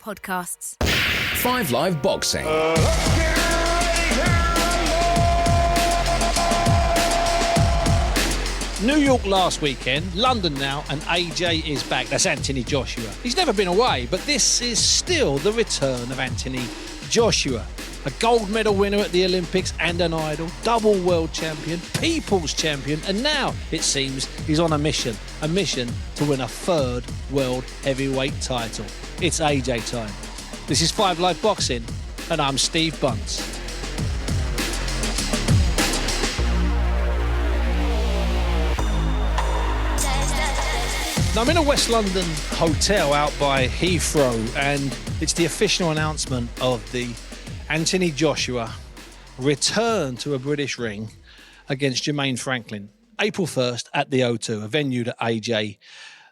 podcasts. 5 Live Boxing. New York last weekend, London now, and AJ is back. That's Anthony Joshua. He's never been away, but this is still the return of Anthony Joshua. A gold medal winner at the Olympics and an idol, double world champion, people's champion, and now, it seems, he's on a mission to win a third world heavyweight title. It's AJ time. This is 5 Live Boxing, and I'm Steve Bunce. Now, I'm in a West London hotel out by Heathrow, and it's the official announcement of the Anthony Joshua return to a British ring against Jermaine Franklin, April 1st at the O2, a venue that AJ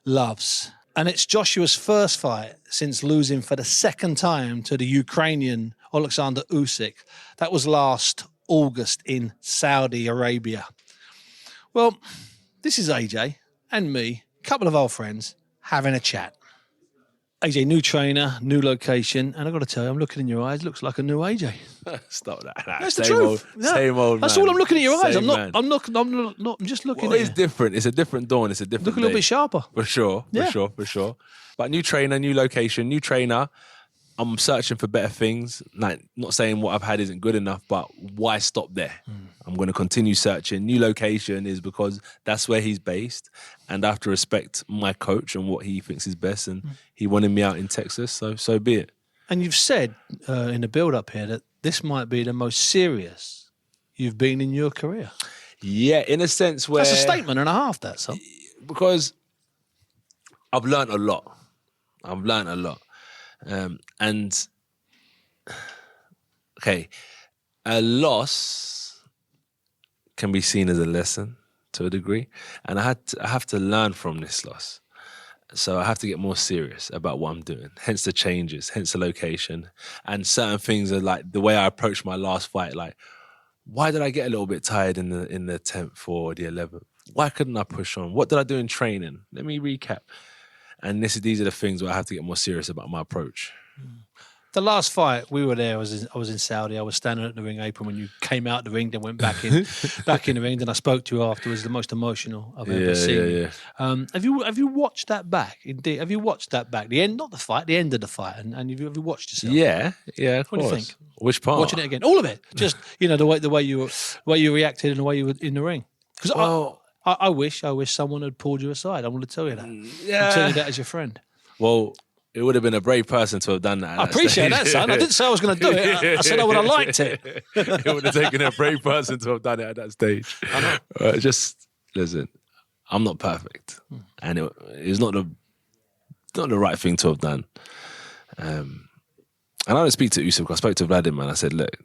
loves. And it's Joshua's first fight since losing for the second time to the Ukrainian Alexander Usyk. That was last August in Saudi Arabia. Well, this is AJ and me, a couple of old friends, having a chat. AJ, new trainer, new location, and I've got to tell you, I'm looking in your eyes, looks like a new AJ. Stop that. That's the truth. Same old. That's man. all I'm looking at your eyes. Same I'm just looking well, at it's you. different. It's a different dawn. It's a different Look a little day. bit sharper. For sure. For sure. But new trainer, new location, new trainer. I'm searching for better things. Like, not saying what I've had isn't good enough, but why stop there? I'm going to continue searching. New location is because that's where he's based, and I have to respect my coach and what he thinks is best, and he wanted me out in Texas, so be it. And you've said in the build-up here that this might be the most serious you've been in your career. Yeah, in a sense where... That's a statement and a half, that, son. Because I've learned a lot. And okay, a loss can be seen as a lesson to a degree, and I have to learn from this loss. So I have to get more serious about what I'm doing. Hence the changes, hence the location, and certain things are like the way I approached my last fight. Like, why did I get a little bit tired in the 10th or the 11th? Why couldn't I push on? What did I do in training? Let me recap. And these are the things where I have to get more serious about my approach. The last fight we were there, I was in Saudi. I was standing at the ring apron when you came out the ring, then went back in the ring. Then I spoke to you afterwards. The most emotional I've ever seen. Yeah. Have you watched that back? Indeed, have you watched that back? The end, not the fight, the end of the fight. And have you watched yourself? Yeah. Of course. What do you think? Which part? Watching it again, all of it. Just the way you reacted and the way you were in the ring. Because I wish someone had pulled you aside. I want to tell you that. Yeah. I'm telling you that as your friend. Well, it would have been a brave person to have done that. I appreciate that, son. I didn't say I was going to do it. I said I would have liked it. It would have taken a brave person to have done it at that stage. I know. Just listen, I'm not perfect, and it's not the right thing to have done. And I don't speak to Usyk. I spoke to Vladimir, and I said, look,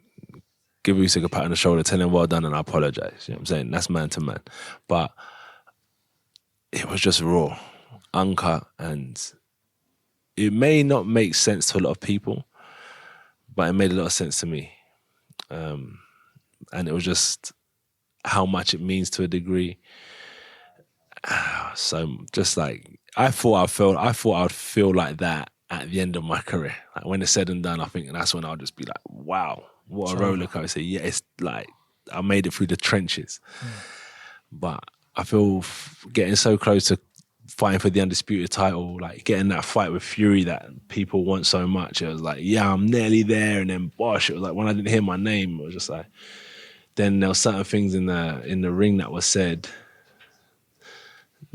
give Usyk a pat on the shoulder, tell him well done, and I apologise. You know what I'm saying? That's man to man. But it was just raw, uncut, and it may not make sense to a lot of people, but it made a lot of sense to me. And it was just how much it means to a degree. So just like, I thought I'd feel like that at the end of my career. Like when it's said and done, I think that's when I'll just be like, wow, what a roller coaster. Yeah, it's like, I made it through the trenches. But I feel getting so close to fighting for the undisputed title, like getting that fight with Fury that people want so much, it was like, yeah, I'm nearly there. And then bosh, it was like when I didn't hear my name, it was just like, then there were certain things in the ring that was said,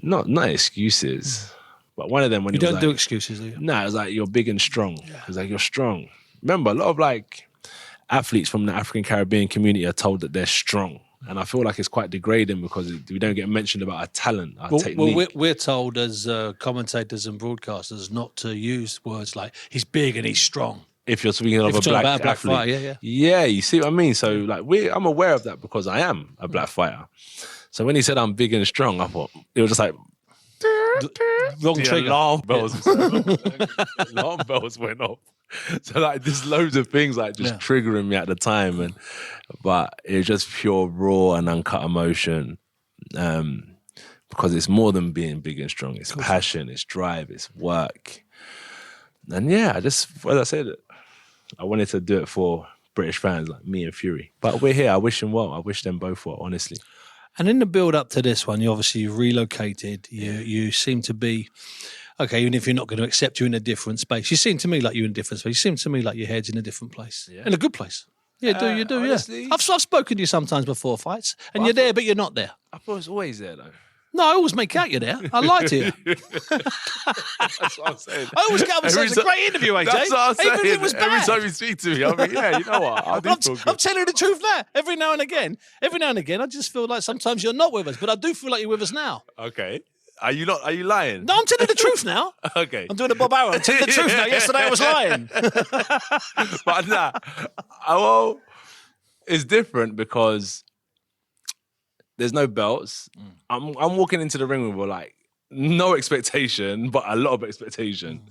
not excuses, but one of them when you it was don't like, do excuses, do you? Nah, it was like, you're big and strong. Yeah. It was like, you're strong. Remember, a lot of like athletes from the African Caribbean community are told that they're strong. And I feel like it's quite degrading because we don't get mentioned about our talent, our technique. Well, we're told as commentators and broadcasters not to use words like he's big and he's strong. If you're speaking of a black athlete. Fighter, Yeah, you see what I mean? So like I'm aware of that because I am a black fighter. So when he said I'm big and strong, I thought it was just like wrong trigger. Alarm bells went off. So like there's loads of things like just triggering me at the time, but it's just pure raw and uncut emotion, because it's more than being big and strong. It's passion, it's drive, it's work. And yeah, as I said, I wanted to do it for British fans like me and Fury. But we're here. I wish them well. I wish them both well, honestly. And in the build up to this one, you obviously relocated. You seem to be, okay, even if you're not going to accept you in a different space, you seem to me like you're in a different space. You seem to me like your head's in a different place. Yeah. In a good place. Yeah, you do, honestly, yeah. I've spoken to you sometimes before fights, and you're there, but you're not there. I thought I was always there, though. No, I always make out you're there. I lie to you. That's what I'm saying. I always get up and say it's a great interview, AJ. That's what I'm saying. Even if it was bad. Every time you speak to me, I'm like, yeah, you know what? I do feel good. I'm telling you the truth now. Every now and again, I just feel like sometimes you're not with us, but I do feel like you're with us now. Okay. Are you not? Are you lying? No, I'm telling you the truth now. Okay. I'm doing a Bob Arrow. I'm telling you the truth now. Yesterday I was lying. But nah, well, it's different because there's no belts. I'm walking into the ring with like no expectation, but a lot of expectation.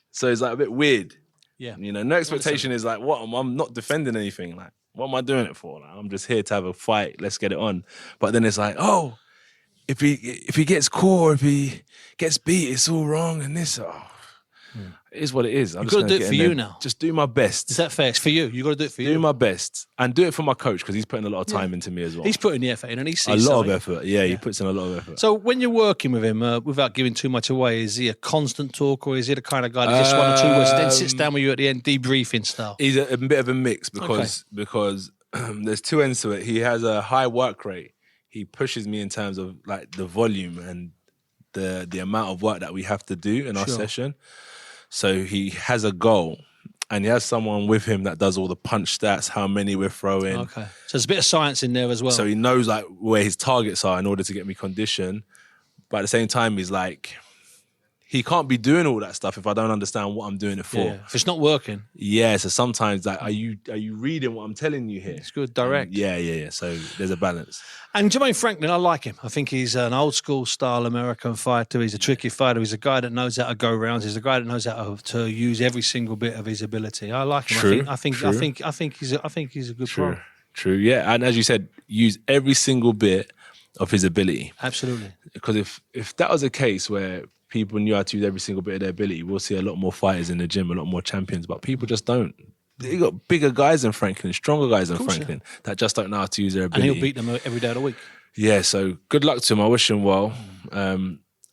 So it's like a bit weird. Yeah. You know, no expectation is like, what? I'm not defending anything. Like, what am I doing it for? Like, I'm just here to have a fight. Let's get it on. But then it's like, oh, if he gets caught or if he gets beat, it's all wrong. And this, it is what it is. I'm You've just got to do it for you now. Just do my best. Is that fair? It's for you. You've got to do it for you. Do my best. And do it for my coach because he's putting a lot of time into me as well. He's putting the effort in and he sees a lot something. of effort. Yeah, he puts in a lot of effort. So when you're working with him, without giving too much away, is he a constant talker or is he the kind of guy that just 1 or 2 words then sits down with you at the end, debriefing style? He's a bit of a mix because there's 2 ends to it. He has a high work rate. He pushes me in terms of like the volume and the amount of work that we have to do in our session. So he has a goal and he has someone with him that does all the punch stats, how many we're throwing. Okay. So there's a bit of science in there as well. So he knows like where his targets are in order to get me conditioned. But at the same time, he's like, he can't be doing all that stuff if I don't understand what I'm doing it for. Yeah. If it's not working. Yeah, so sometimes like, are you reading what I'm telling you here? It's good, direct. Yeah. So there's a balance. And Jermaine Franklin, I like him. I think he's an old school style American fighter. He's a tricky fighter. He's a guy that knows how to go rounds. He's a guy that knows how to use every single bit of his ability. I like him. True. I think he's a good pro. True. Yeah, and as you said, use every single bit of his ability. Absolutely. Because if that was a case where people knew how to use every single bit of their ability, we'll see a lot more fighters in the gym, a lot more champions. But people just don't. They got bigger guys than Franklin, stronger guys than Franklin that just don't know how to use their ability. And he'll beat them every day of the week. Yeah, so good luck to him. I wish him well.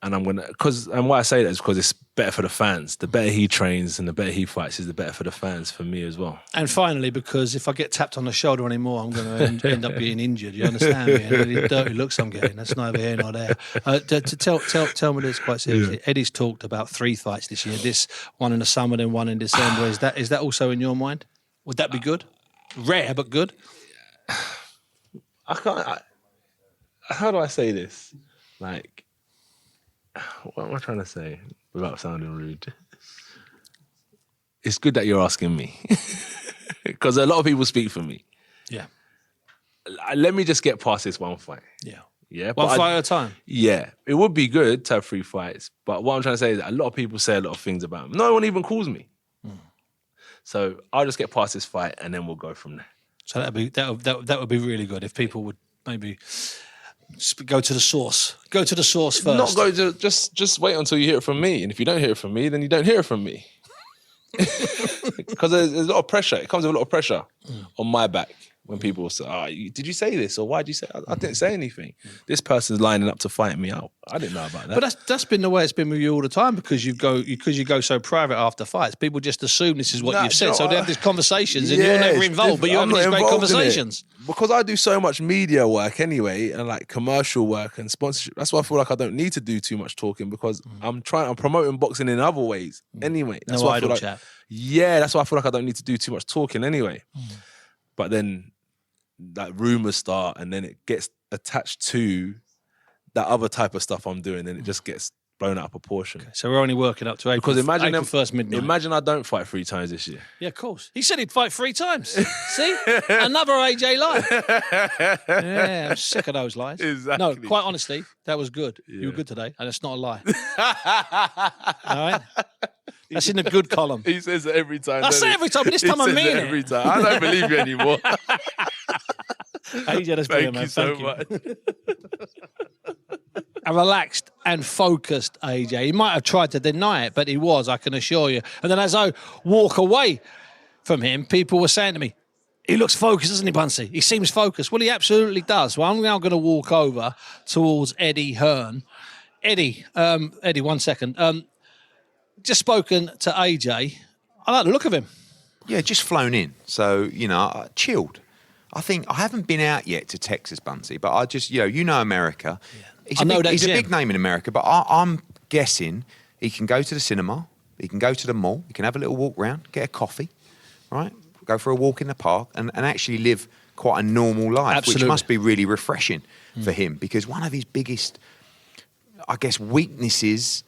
And I'm gonna, and why I say that is because it's better for the fans. The better he trains and the better he fights is the better for the fans, for me as well. And finally, because if I get tapped on the shoulder anymore, I'm going to end up being injured. You understand me? And the dirty looks I'm getting, that's neither here nor there. Tell me this quite seriously. Yeah. Eddie's talked about 3 fights this year. This one in the summer, then one in December. Is that also in your mind? Would that be good? Rare, but good? How do I say this? Like, what am I trying to say without sounding rude? It's good that you're asking me because a lot of people speak for me. Yeah. Let me just get past this one fight. Yeah. One fight at a time. Yeah. It would be good to have 3 fights, but what I'm trying to say is that a lot of people say a lot of things about me. No one even calls me. So I'll just get past this fight and then we'll go from there. So that would be really good if people would maybe go to the source. Go to the source first. Not go to just wait until you hear it from me. And if you don't hear it from me, then you don't hear it from me. Because there's a lot of pressure. It comes with a lot of pressure on my back when people say, did you say this? Or why did you say it? I didn't say anything. This person's lining up to fight me out. I didn't know about that. But that's been the way it's been with you all the time because you go so private after fights. People just assume this is what you've said. So they have these conversations and you're never involved, but you're having these great conversations. Because I do so much media work anyway and like commercial work and sponsorship. That's why I feel like I don't need to do too much talking because I'm promoting boxing in other ways anyway. That's why I feel like, that's why I feel like I don't need to do too much talking anyway. But then that rumors start and then it gets attached to that other type of stuff I'm doing and it just gets blown out of proportion. Okay, so we're only working up to April, because imagine April 1st midnight. Imagine I don't fight 3 times this year. Yeah, of course. He said he'd fight 3 times. See? Another AJ lie. Yeah, I'm sick of those lies. Exactly. No, quite honestly, that was good. Yeah. You were good today, and it's not a lie. All right? That's in the good column. He says it every time. I say it every time, but this time I mean it. Every time. I don't believe you anymore. AJ, that's brilliant, man. Thank you so much. a relaxed and focused AJ. He might have tried to deny it, but he was, I can assure you. And then as I walk away from him, people were saying to me, he looks focused, doesn't he, Bunsey? He seems focused. Well, he absolutely does. Well, I'm now going to walk over towards Eddie Hearn. Eddie, 1 second. Just spoken to AJ. I like the look of him. Yeah, just flown in. So, chilled. I think I haven't been out yet to Texas, Bunsey, but I just, America. Yeah. He's a big name in America, but I'm guessing he can go to the cinema, he can go to the mall, he can have a little walk round, get a coffee, right? Go for a walk in the park and actually live quite a normal life, Absolutely. which must be really refreshing for him, because one of his biggest, I guess, weaknesses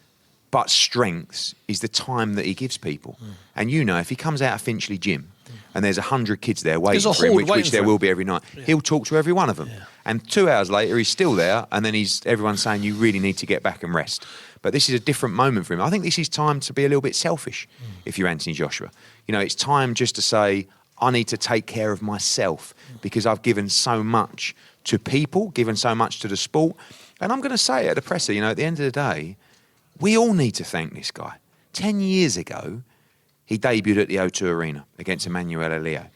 but strengths is the time that he gives people. And if he comes out of Finchley Gym and there's 100 kids there waiting for him, which there will be every night, he'll talk to every one of them. Yeah. And 2 hours later, he's still there, and then everyone's saying, you really need to get back and rest. But this is a different moment for him. I think this is time to be a little bit selfish, if you're Anthony Joshua. It's time just to say, I need to take care of myself because I've given so much to people, given so much to the sport. And I'm going to say it at the presser, at the end of the day, we all need to thank this guy. 10 years ago, he debuted at the O2 Arena against Emmanuel Elio.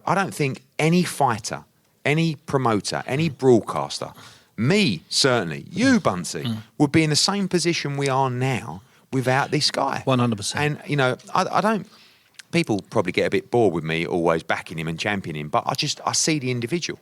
I don't think any fighter, any promoter, any broadcaster, me certainly, you Bunsey, would be in the same position we are now without this guy. 100%. And, I don't... People probably get a bit bored with me always backing him and championing him, but I see the individual.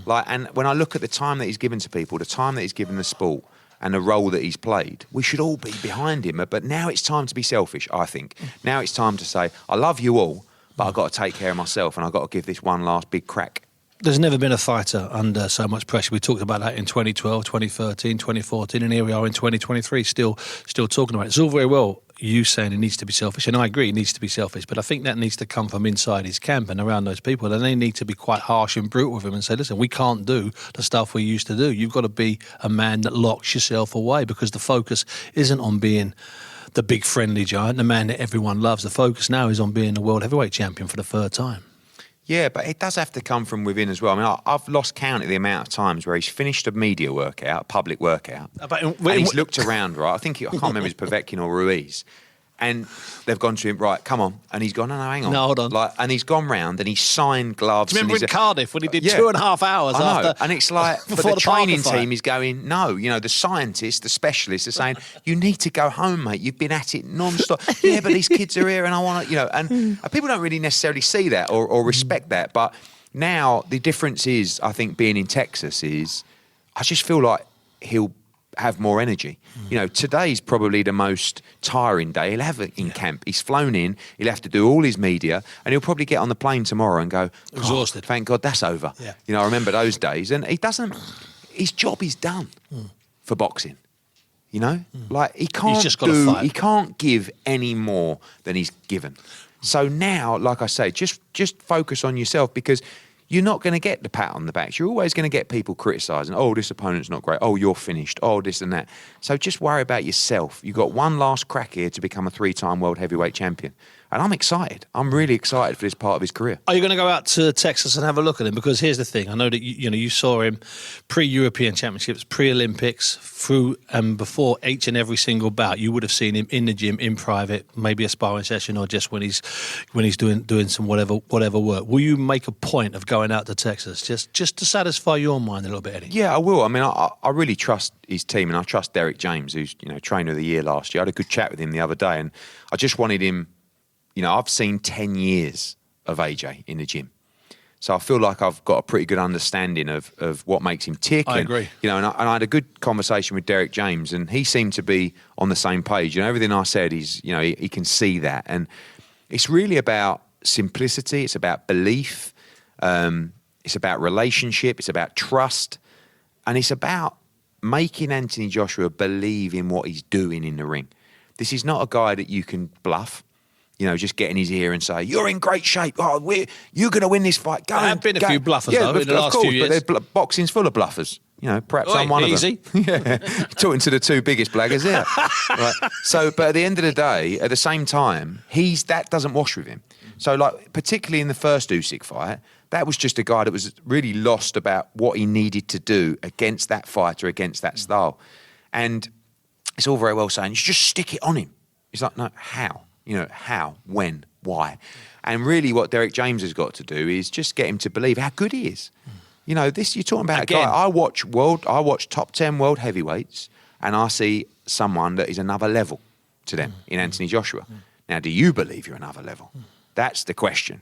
And when I look at the time that he's given to people, the time that he's given the sport, and the role that he's played, we should all be behind him. But now it's time to be selfish, I think. Now it's time to say, I love you all, but I've got to take care of myself and I've got to give this one last big crack. There's never been a fighter under so much pressure. We talked about that in 2012, 2013, 2014, and here we are in 2023 still talking about it. It's all very well you saying he needs to be selfish, and I agree he needs to be selfish, but I think that needs to come from inside his camp and around those people, and they need to be quite harsh and brutal with him and say, listen, we can't do the stuff we used to do. You've got to be a man that locks yourself away, because the focus isn't on being the big friendly giant, the man that everyone loves. The focus now is on being the world heavyweight champion for the third time. Yeah, but it does have to come from within as well. I mean, I've lost count of the amount of times where he's finished a media workout, a public workout, and he's looked around, right? I can't remember if it's Povetkin or Ruiz. And they've gone to him, right, come on. And he's gone, no, hang on. No, hold on. And he's gone round and he's signed gloves. Do you remember in Cardiff when he did 2.5 hours after? And it's like, but the training team is going, no. The scientists, the specialists are saying, you need to go home, mate. You've been at it non-stop. Yeah, but these kids are here and I want to, and people don't really necessarily see that or respect that. But now the difference is, I think, being in Texas is, I just feel like he'll have more energy. Today's probably the most tiring day he'll have in camp. He's flown in, he'll have to do all his media, and he'll probably get on the plane tomorrow and go, exhausted. Thank God that's over. Yeah. I remember those days. And his job is done for boxing. Like he can't give any more than he's given. So now, like I say, just focus on yourself, because you're not going to get the pat on the back. You're always going to get people criticising, oh, this opponent's not great, oh, you're finished, oh, this and that. So just worry about yourself. You've got one last crack here to become a 3-time world heavyweight champion. And I'm excited. I'm really excited for this part of his career. Are you going to go out to Texas and have a look at him? Because here's the thing. I know that you saw him pre-European Championships, pre-Olympics, through and before each and every single bout. You would have seen him in the gym, in private, maybe a sparring session, or just when he's doing some whatever work. Will you make a point of going out to Texas just to satisfy your mind a little bit, Eddie? Yeah, I will. I mean, I really trust his team, and I trust Derek James, who's trainer of the year last year. I had a good chat with him the other day, and I just wanted him. I've seen 10 years of AJ in the gym. So I feel like I've got a pretty good understanding of what makes him tick. I agree. And I had a good conversation with Derek James, and he seemed to be on the same page. Everything I said, he can see that. And it's really about simplicity. It's about belief. It's about relationship. It's about trust. And it's about making Anthony Joshua believe in what he's doing in the ring. This is not a guy that you can bluff. Just get in his ear and say, you're in great shape. Oh, you're going to win this fight. There have been a few bluffers, though, in the last few years. But boxing's full of bluffers. Perhaps I'm one of them. Yeah, talking to the two biggest blaggers there. Right. So, but at the end of the day, at the same time, that doesn't wash with him. So, like, particularly in the first Usyk fight, that was just a guy that was really lost about what he needed to do against that fighter, against that style. And it's all very well saying, you should just stick it on him. It's like, no, how? How, when, why? And really what Derek James has got to do is just get him to believe how good he is. You're talking about a guy, I watch top 10 world heavyweights and I see someone that is another level to them in Anthony Joshua. Now, do you believe you're another level? That's the question.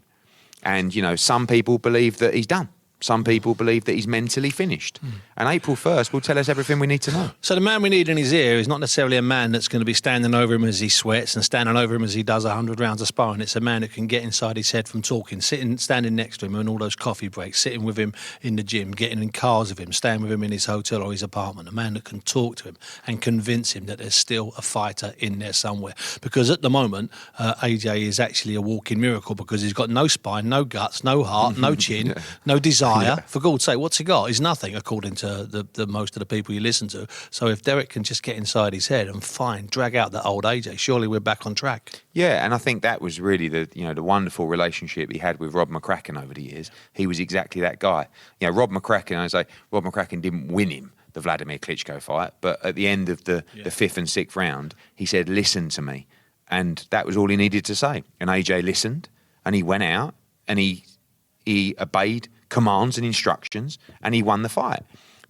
And, some people believe that he's done. Some people believe that he's mentally finished. And April 1st will tell us everything we need to know. So the man we need in his ear is not necessarily a man that's going to be standing over him as he sweats and standing over him as he does 100 rounds of sparring. It's a man who can get inside his head from talking, standing next to him on all those coffee breaks, sitting with him in the gym, getting in cars with him, staying with him in his hotel or his apartment. A man that can talk to him and convince him that there's still a fighter in there somewhere. Because at the moment, AJ is actually a walking miracle because he's got no spine, no guts, no heart, no chin, no desire. For God's sake, what's he got? He's nothing, according to the most of the people you listen to. So if Derek can just get inside his head and drag out that old AJ, surely we're back on track. Yeah, and I think that was really the wonderful relationship he had with Rob McCracken over the years. He was exactly that guy. Rob McCracken didn't win him the Vladimir Klitschko fight, but at the end of the 5th and 6th round, he said, "Listen to me," and that was all he needed to say. And AJ listened, and he went out and he obeyed commands and instructions, and he won the fight.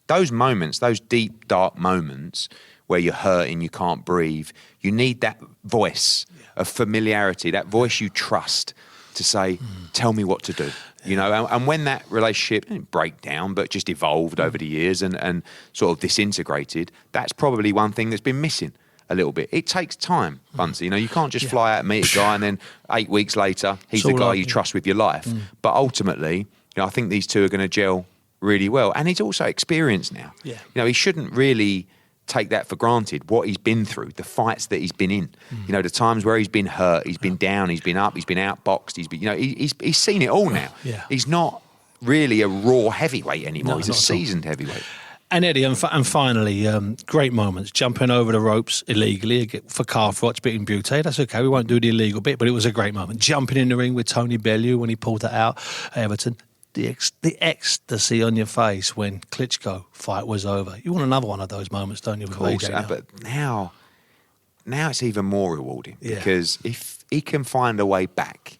Those moments, those deep, dark moments where you're hurting, you can't breathe, you need that voice of familiarity, that voice you trust to say, tell me what to do. And when that relationship didn't break down, but just evolved over the years and sort of disintegrated, that's probably one thing that's been missing a little bit. It takes time, Bunsey. You can't just fly out and meet a guy and then 8 weeks later, he's the guy you trust with your life. But ultimately, I think these two are going to gel really well. And he's also experienced now. Yeah. He shouldn't really take that for granted, what he's been through, the fights that he's been in. The times where he's been hurt, he's been down, he's been up, he's been outboxed, he's seen it all now. Yeah. He's not really a raw heavyweight anymore. He's a seasoned heavyweight. And Eddie, and finally, great moments, jumping over the ropes illegally for calf rots, beating Butte. That's okay, we won't do the illegal bit, but it was a great moment. Jumping in the ring with Tony Bellew when he pulled that out at Everton. The ecstasy on your face when Klitschko fight was over. You want another one of those moments, don't you? Of course, but now it's even more rewarding because if he can find a way back,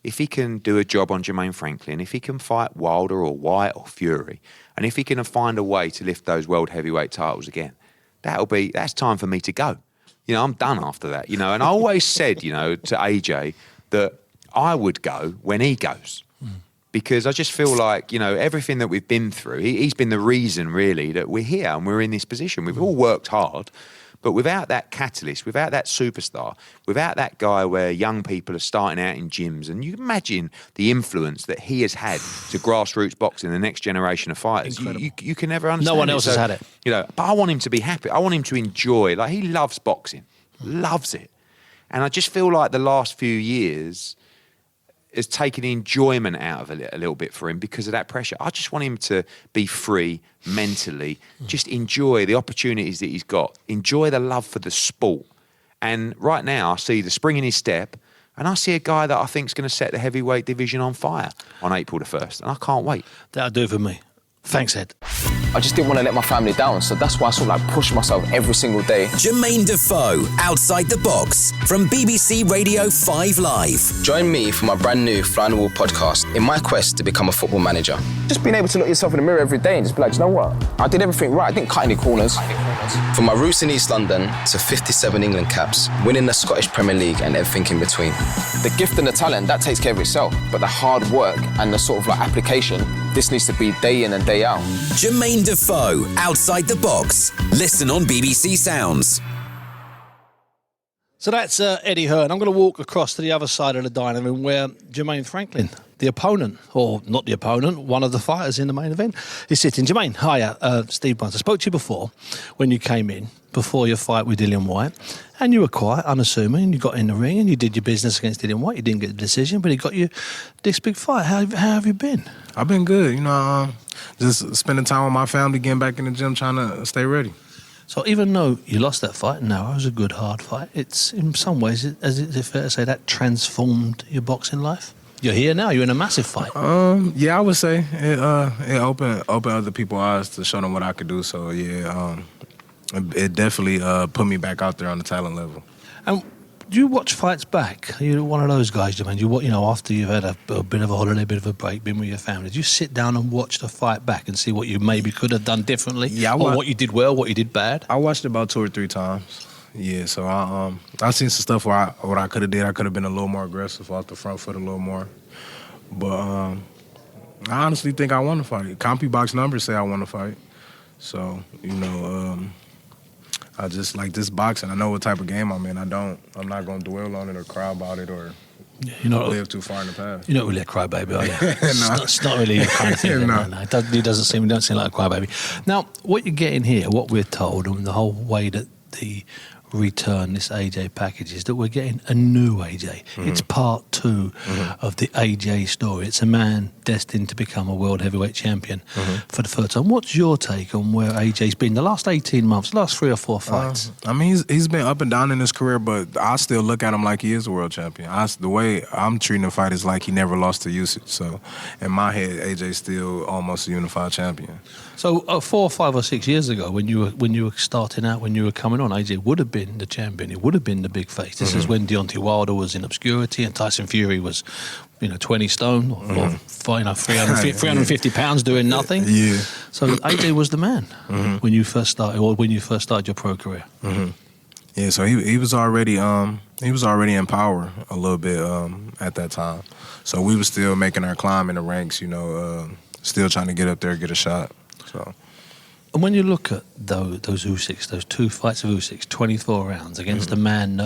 if he can do a job on Jermaine Franklin, if he can fight Wilder or Wyatt or Fury, and if he can find a way to lift those world heavyweight titles again, that's time for me to go. I'm done after that. And I always said, to AJ that I would go when he goes. Because I just feel like, everything that we've been through, he's been the reason, really, that we're here and we're in this position. We've all worked hard, but without that catalyst, without that superstar, without that guy where young people are starting out in gyms, and you can imagine the influence that he has had to grassroots boxing, the next generation of fighters. You can never understand. No one else has had it. But I want him to be happy. I want him to enjoy. Like, he loves boxing, loves it. And I just feel like the last few years has taken enjoyment out of it a little bit for him because of that pressure. I just want him to be free mentally, just enjoy the opportunities that he's got, enjoy the love for the sport. And right now I see the spring in his step and I see a guy that I think is going to set the heavyweight division on fire on April the 1st. And I can't wait. That'll do it for me. Thanks, Ed. I just didn't want to let my family down, so that's why I sort of push myself every single day. Jermaine Defoe, Outside the Box, from BBC Radio 5 Live. Join me for my brand new Fly on the Wall podcast in my quest to become a football manager. Just being able to look yourself in the mirror every day and just be like, you know what? I did everything right. I didn't cut any corners. From my roots in East London to 57 England caps, winning the Scottish Premier League and everything in between. The gift and the talent, that takes care of itself. But the hard work and the sort of application, this needs to be day in and day out. Jermaine Defoe, Outside the Box. Listen on BBC Sounds. So that's Eddie Hearn. I'm going to walk across to the other side of the dining room where Jermaine Franklin, the opponent, or not the opponent, one of the fighters in the main event, is sitting. Jermaine, hiya, Steve Barnes. I spoke to you before when you came in, before your fight with Dillian Whyte, and you were quiet, unassuming. You got in the ring and you did your business against Dillian Whyte. You didn't get the decision, but he got you this big fight. How have you been? I've been good, just spending time with my family, getting back in the gym, trying to stay ready. So even though you lost that fight, no, it was a good, hard fight. It's, in some ways, is it fair to say that transformed your boxing life? You're here now. You're in a massive fight. Yeah, I would say it opened other people's eyes to show them what I could do. So yeah, it definitely put me back out there on the talent level. And do you watch fights back? Are you one of those guys, Jermaine? After you've had a bit of a holiday, a bit of a break, been with your family, do you sit down and watch the fight back and see what you maybe could have done differently? Yeah, or what you did well, what you did bad? I watched it about 2 or 3 times. Yeah, so I seen some stuff where what I could have did. I could have been a little more aggressive off the front foot a little more. But I honestly think I won the fight. CompuBox numbers say I won the fight. So, I just like this boxing. I know what type of game I'm in. I'm not going to dwell on it or cry about it or live too far in the past. You're not really a crybaby, are you? No. It's not really your kind of thing. No. No. You don't seem like a crybaby. Now, what you're getting here, what we're told, and the whole way that the return this AJ package is that we're getting a new AJ. It's part 2 of the AJ story. It's a man destined to become a world heavyweight champion for the first time. What's your take on where AJ's been the last 18 months, last 3 or 4 fights? He's been up and down in his career, but I still look at him like he is a world champion. The way I'm treating the fight is like he never lost to usage. So in my head, AJ's still almost a unified champion. So 4 or 5 or 6 years ago, when you were starting out, when you were coming on, AJ would have been the champion. He would have been the big face. This is when Deontay Wilder was in obscurity and Tyson Fury was, 20 stone or 350 pounds doing nothing. Yeah. So AJ was the man when you first started your pro career. Yeah, so he was already in power a little bit at that time. So we were still making our climb in the ranks, still trying to get up there, get a shot. So. And when you look at those Usyks, those 2 fights of Usyk, 24 rounds against a man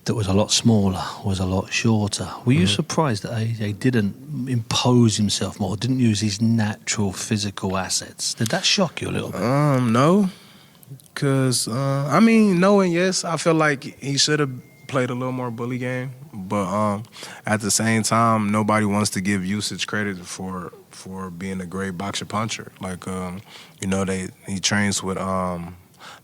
that was a lot smaller, was a lot shorter, were you surprised that AJ didn't impose himself more, didn't use his natural physical assets? Did that shock you a little bit? No, because, no and yes. I feel like he should have played a little more bully game. But at the same time, nobody wants to give Usyk credit for being a great boxer puncher. Like, he trains with, I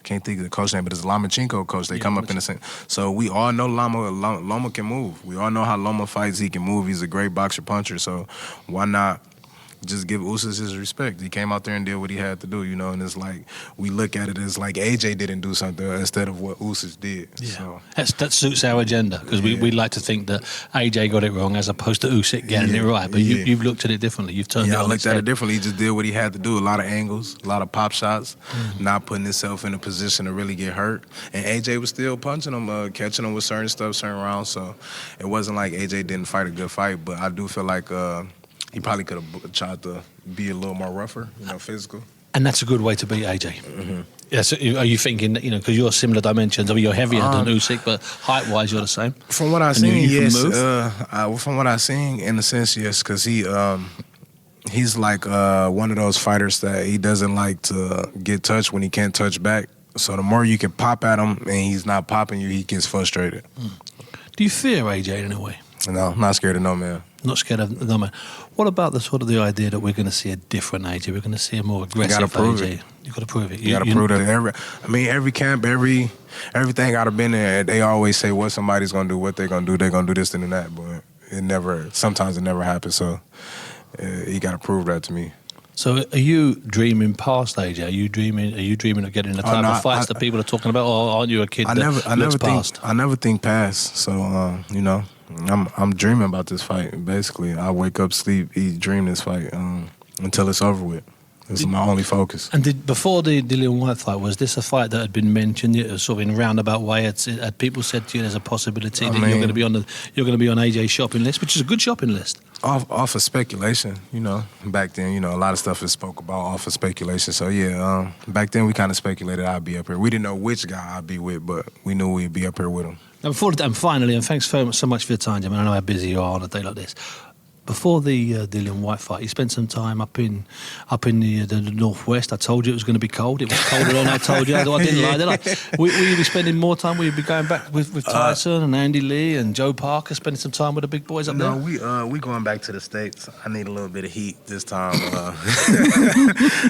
can't think of the coach name, but it's Lomachenko coach. They come up in the same. So we all know Loma can move. We all know how Loma fights. He can move. He's a great boxer puncher. So why not just give Usyk his respect? He came out there and did what he had to do, and it's like we look at it as like AJ didn't do something instead of what Usyk did. Yeah. So. That suits our agenda because we like to think that AJ got it wrong as opposed to Usyk getting it right. But you've looked at it differently. You've turned it on. I looked at it differently. He just did what he had to do. A lot of angles, a lot of pop shots, not putting himself in a position to really get hurt. And AJ was still punching him, catching him with certain stuff, certain rounds. So it wasn't like AJ didn't fight a good fight, but I do feel like he probably could have tried to be a little more rougher, physical. And that's a good way to beat AJ. Yeah, so are you thinking that, because you're similar dimensions, you're heavier than Usyk, but height-wise you're the same? From what I've seen, yes. From what I've seen, in a sense, yes, because he's like one of those fighters that he doesn't like to get touched when he can't touch back. So the more you can pop at him and he's not popping you, he gets frustrated. Do you fear AJ in a way? No, I'm not scared of no man. Not scared of no man. What about the idea that we're going to see a different AJ? We're going to see a more aggressive AJ. You got to prove it. You got to prove that. Every camp, everything I've been there, they always say what somebody's going to do, what they're going to do. They're going to do this and that, but sometimes it never happens. So you got to prove that to me. So are you dreaming past AJ? Are you dreaming of getting the type of fights that people are talking about, or aren't you a kid that looks past? I never think past. So I'm dreaming about this fight. Basically, I wake up, sleep, eat, dream this fight until it's over with. This is my only focus. And before the Dillian White fight, was this a fight that had been mentioned sort of in a roundabout way? Had people said to you there's a possibility that you're going to be on AJ's shopping list, which is a good shopping list? Off of speculation, back then, a lot of stuff is spoke about off of speculation. So yeah, back then we kind of speculated I'd be up here. We didn't know which guy I'd be with, but we knew we'd be up here with him. And finally, and thanks so much for your time, Jim. I know how busy you are on a day like this. Before the Dillian White fight, you spent some time up in the northwest. I told you it was going to be cold. It was colder than I told you. I didn't lie. Will you be spending more time? Will you be going back with Tyson and Andy Lee and Joe Parker, spending some time with the big boys up there? No, we going back to the States. I need a little bit of heat this time.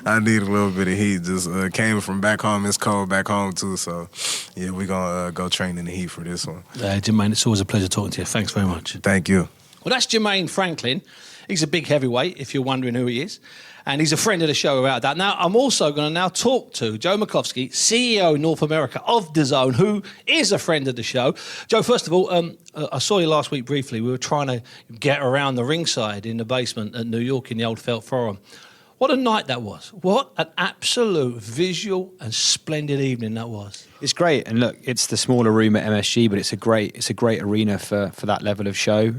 I need a little bit of heat. Just came from back home. It's cold back home too. So yeah, we gonna go train in the heat for this one. Jermaine, it's always a pleasure talking to you. Thanks very much. Thank you. Well, that's Jermaine Franklin. He's a big heavyweight, if you're wondering who he is. And he's a friend of the show about that. Now, I'm also going to now talk to Joe Makowski, CEO North America of DAZN, who is a friend of the show. Joe, first of all, I saw you last week briefly. We were trying to get around the ringside in the basement at New York in the Old Felt Forum. What a night that was. What an absolute visual and splendid evening that was. It's great, and look, it's the smaller room at MSG, but it's a great arena for that level of show.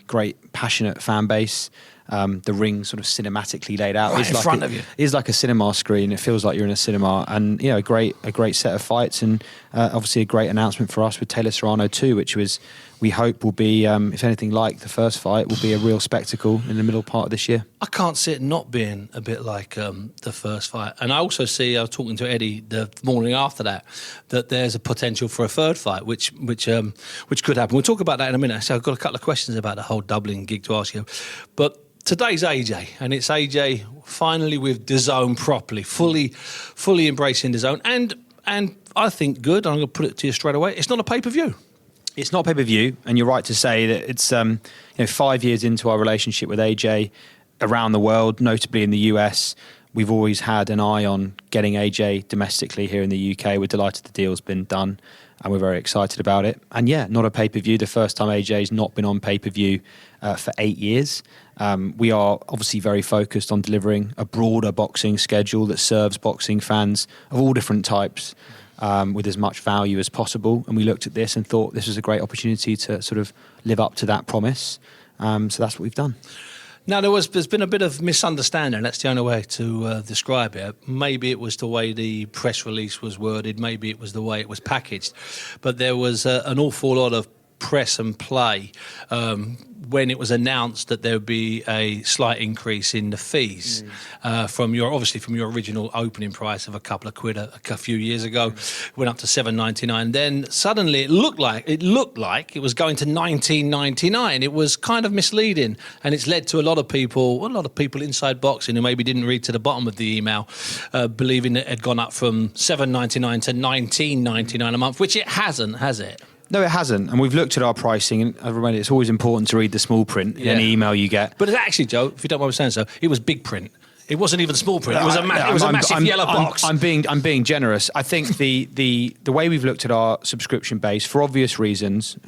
Great, passionate fan base. The ring sort of cinematically laid out. Right in front of you. It is like a cinema screen. It feels like you're in a cinema, and a great set of fights, and obviously a great announcement for us with Taylor Serrano too, which we hope will be, if anything like the first fight, will be a real spectacle in the middle part of this year. I can't see it not being a bit like the first fight. And I also see, I was talking to Eddie the morning after that there's a potential for a third fight, which could happen. We'll talk about that in a minute. So I've got a couple of questions about the whole Dublin gig to ask you. But today's AJ, and it's AJ finally with DAZN properly, fully embracing DAZN. And I think good, I'm going to put it to you straight away, it's not a pay-per-view. It's not pay-per-view, and you're right to say that it's 5 years into our relationship with AJ around the world, notably in the US. We've always had an eye on getting AJ domestically here in the UK. We're delighted the deal's been done, and we're very excited about it. And yeah, not a pay-per-view. The first time AJ's not been on pay-per-view for 8 years. We are obviously very focused on delivering a broader boxing schedule that serves boxing fans of all different types, with as much value as possible. And we looked at this and thought this was a great opportunity to sort of live up to that promise. So that's what we've done. Now, there's been a bit of misunderstanding. That's the only way to describe it. Maybe it was the way the press release was worded. Maybe it was the way it was packaged. But there was an awful lot of press and play when it was announced that there would be a slight increase in the fees from your original opening price of a couple of quid a few years ago. Went up to $7.99. Then suddenly it looked like it was going to $19.99. It was kind of misleading, and it's led to a lot of people inside boxing who maybe didn't read to the bottom of the email, believing that it had gone up from $7.99 to $19.99 a month, which it hasn't, has it? No, it hasn't. And we've looked at our pricing, and I remind you, it's always important to read the small print in any email you get. But actually, Joe, if you don't mind me saying so, it was big print. It wasn't even small print. It was a massive yellow box. I'm being generous. I think the way we've looked at our subscription base, for obvious reasons,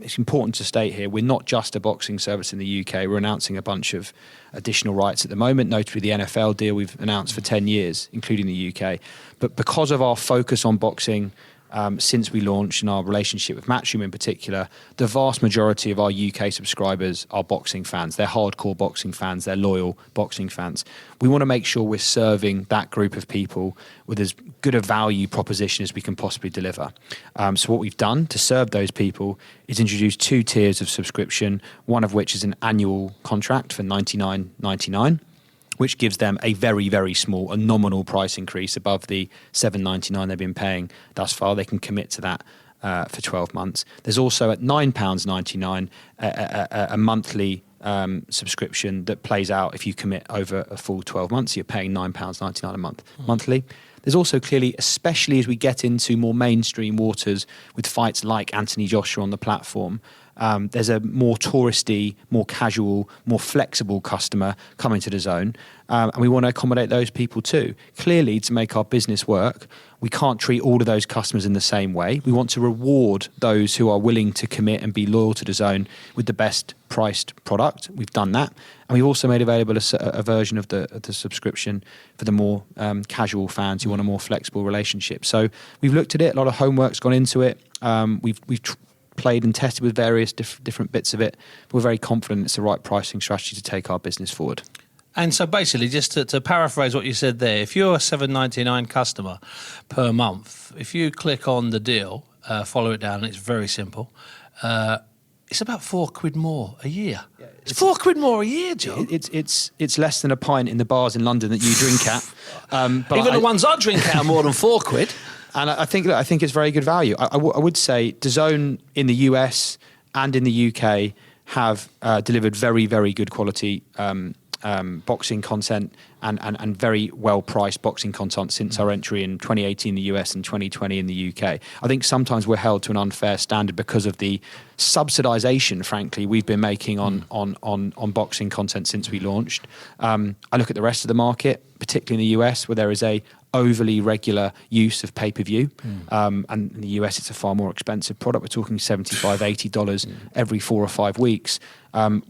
it's important to state here, we're not just a boxing service in the UK. We're announcing a bunch of additional rights at the moment, notably the NFL deal we've announced for 10 years, including the UK. But because of our focus on boxing, since we launched, and our relationship with Matchroom in particular, the vast majority of our UK subscribers are boxing fans. They're hardcore boxing fans. They're loyal boxing fans. We want to make sure we're serving that group of people with as good a value proposition as we can possibly deliver. So what we've done to serve those people is introduce 2 tiers of subscription, one of which is an annual contract for $99.99. which gives them a very, very small, a nominal price increase above the $7.99 they've been paying thus far. They can commit to that for 12 months. There's also at £9.99 a monthly subscription that plays out if you commit over a full 12 months. You're paying £9.99 a month monthly. There's also clearly, especially as we get into more mainstream waters with fights like Anthony Joshua on the platform, there's a more touristy, more casual, more flexible customer coming to DAZN, and we want to accommodate those people too. Clearly, to make our business work, we can't treat all of those customers in the same way. We want to reward those who are willing to commit and be loyal to DAZN with the best priced product. We've done that, and we've also made available a version of the subscription for the more casual fans who want a more flexible relationship. So we've looked at it. A lot of homework's gone into it. We've played and tested with various different bits of it. But we're very confident it's the right pricing strategy to take our business forward. And so basically, just to paraphrase what you said there, if you're a $7.99 customer per month, if you click on the deal, follow it down, and it's very simple, it's about £4 more a year. Yeah, it's £4 more a year, Joe. It's less than a pint in the bars in London that you drink at. But even the ones I drink at are more than £4. And I think it's very good value. I would say DAZN in the US and in the UK have delivered very, very good quality boxing content and very well-priced boxing content since our entry in 2018 in the US and 2020 in the UK. I think sometimes we're held to an unfair standard because of the subsidization, frankly, we've been making on boxing content since we launched. I look at the rest of the market, particularly in the US, where there is a overly regular use of pay-per-view. And in the US, it's a far more expensive product. We're talking $75, $80 every 4 or 5 weeks.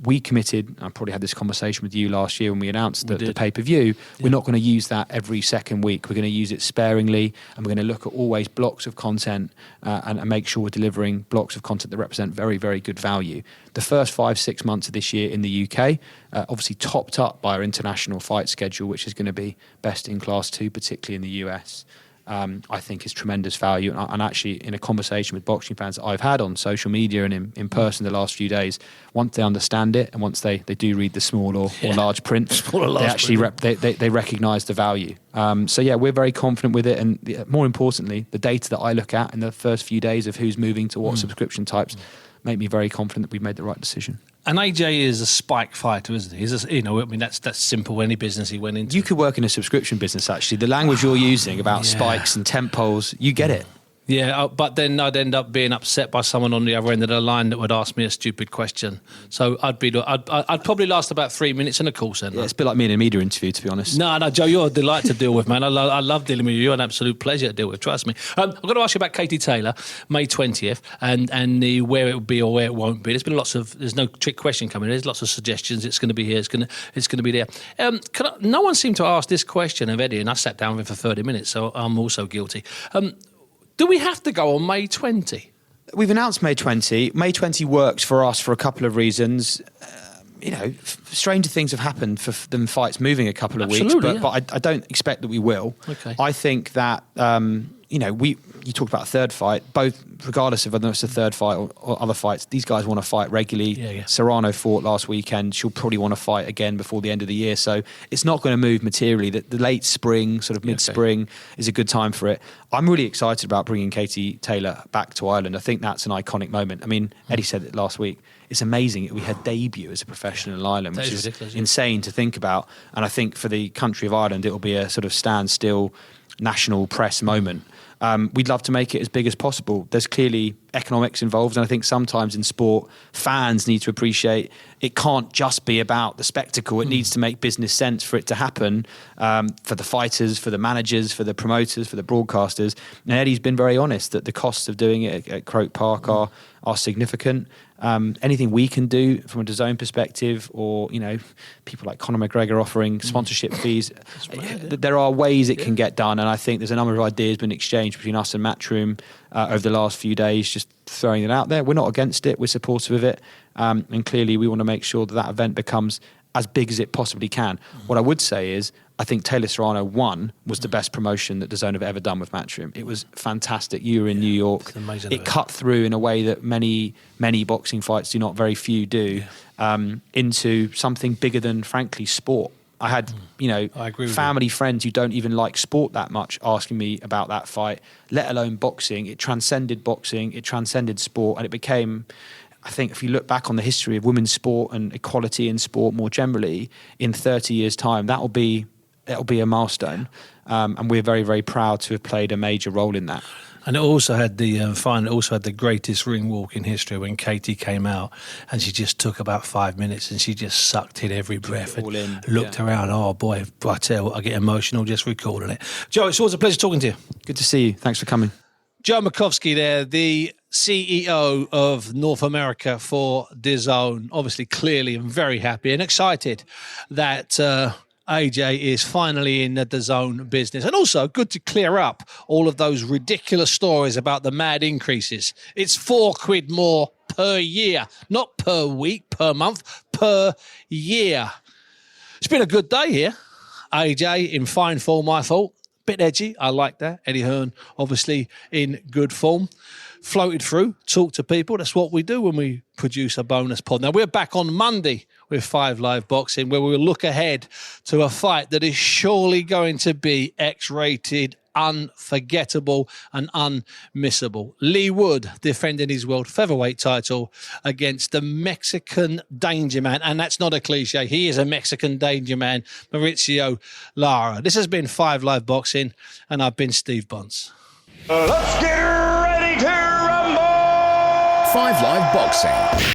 We committed, I probably had this conversation with you last year when we announced the pay-per-view, we're not going to use that every second week. We're going to use it sparingly, and we're going to look at always blocks of content and make sure we're delivering blocks of content that represent very, very good value. The first 5-6 months of this year in the UK, obviously topped up by our international fight schedule, which is going to be best in class too, particularly in the US. I think is tremendous value. And actually, in a conversation with boxing fans that I've had on social media and in person the last few days, once they understand it and once they do read the small or large print, they actually they recognise the value. So yeah, we're very confident with it. And more importantly, the data that I look at in the first few days of who's moving to what subscription types make me very confident that we've made the right decision. And AJ is a spike fighter, isn't he? That's simple. Any business he went into. You could work in a subscription business, actually. The language you're using about spikes and temp poles, you get it. Yeah, but then I'd end up being upset by someone on the other end of the line that would ask me a stupid question. So I'd probably last about 3 minutes in a call centre. Yeah, it's a bit like me in a media interview, to be honest. No, Joe, you're a delight to deal with, man. I love dealing with you. You're an absolute pleasure to deal with, trust me. I've got to ask you about Katie Taylor, May 20th, and the where it will be or where it won't be. There's no trick question coming. There's lots of suggestions. It's going to be here. It's going to be there. No one seemed to ask this question of Eddie, and I sat down with him for 30 minutes, so I'm also guilty. Do we have to go on May 20? We've announced May 20. May 20 works for us for a couple of reasons. Stranger things have happened for them fights moving a couple of weeks, but I don't expect that we will. Okay. I think that, you talked about a third fight, both regardless of whether it's a third fight or other fights, these guys want to fight regularly. Yeah. Serrano fought last weekend. She'll probably want to fight again before the end of the year. So it's not going to move materially. The late spring, sort of mid-spring, is a good time for it. I'm really excited about bringing Katie Taylor back to Ireland. I think that's an iconic moment. I mean, Eddie said it last week. It's amazing. We had debut as a professional in Ireland, which is insane to think about. And I think for the country of Ireland, it will be a sort of standstill national press moment. We'd love to make it as big as possible. There's clearly economics involved, and I think sometimes in sport, fans need to appreciate it can't just be about the spectacle. It needs to make business sense for it to happen, for the fighters, for the managers, for the promoters, for the broadcasters. And Eddie's been very honest that the costs of doing it at Croke Park are significant. Anything we can do from a DAZN perspective, or people like Conor McGregor offering sponsorship fees, there are ways it can get done, and I think there's a number of ideas been exchanged between us and Matchroom over the last few days. Just throwing it out there, we're not against it, we're supportive of it, and clearly we want to make sure that event becomes as big as it possibly can. What I would say is, I think Taylor Serrano 1 was the best promotion that DAZN have ever done with Matchroom. It was fantastic. You were in New York. It cut through in a way that many boxing fights do not, very few do, into something bigger than, frankly, sport. I had, family friends who don't even like sport that much asking me about that fight, let alone boxing. It transcended boxing. It transcended sport, and it became, I think, if you look back on the history of women's sport and equality in sport more generally, in 30 years' time, that'll be a milestone, and we're very, very proud to have played a major role in that. And it also had the greatest ring walk in history when Katie came out, and she just took about 5 minutes and she just sucked in every breath and looked around. Oh boy, I tell you what, I get emotional just recalling it. Joe, it's always a pleasure talking to you. Good to see you. Thanks for coming. Joe Makovsky there, the CEO of North America for DAZN, obviously clearly and very happy and excited that AJ is finally in the DAZN business. And also good to clear up all of those ridiculous stories about the mad increases. It's £4 more per year, not per week, per month, per year. It's been a good day here. AJ in fine form, I thought. Bit edgy, I like that. Eddie Hearn, obviously in good form. Floated through, talked to people. That's what we do when we produce a bonus pod. Now, we're back on Monday with 5 Live Boxing, where we will look ahead to a fight that is surely going to be X-rated unforgettable and unmissable. Lee Wood defending his world featherweight title against the Mexican danger man. And that's not a cliche. He is a Mexican danger man, Mauricio Lara. This has been 5 Live Boxing, and I've been Steve Bonds. Let's get ready to rumble! 5 Live Boxing.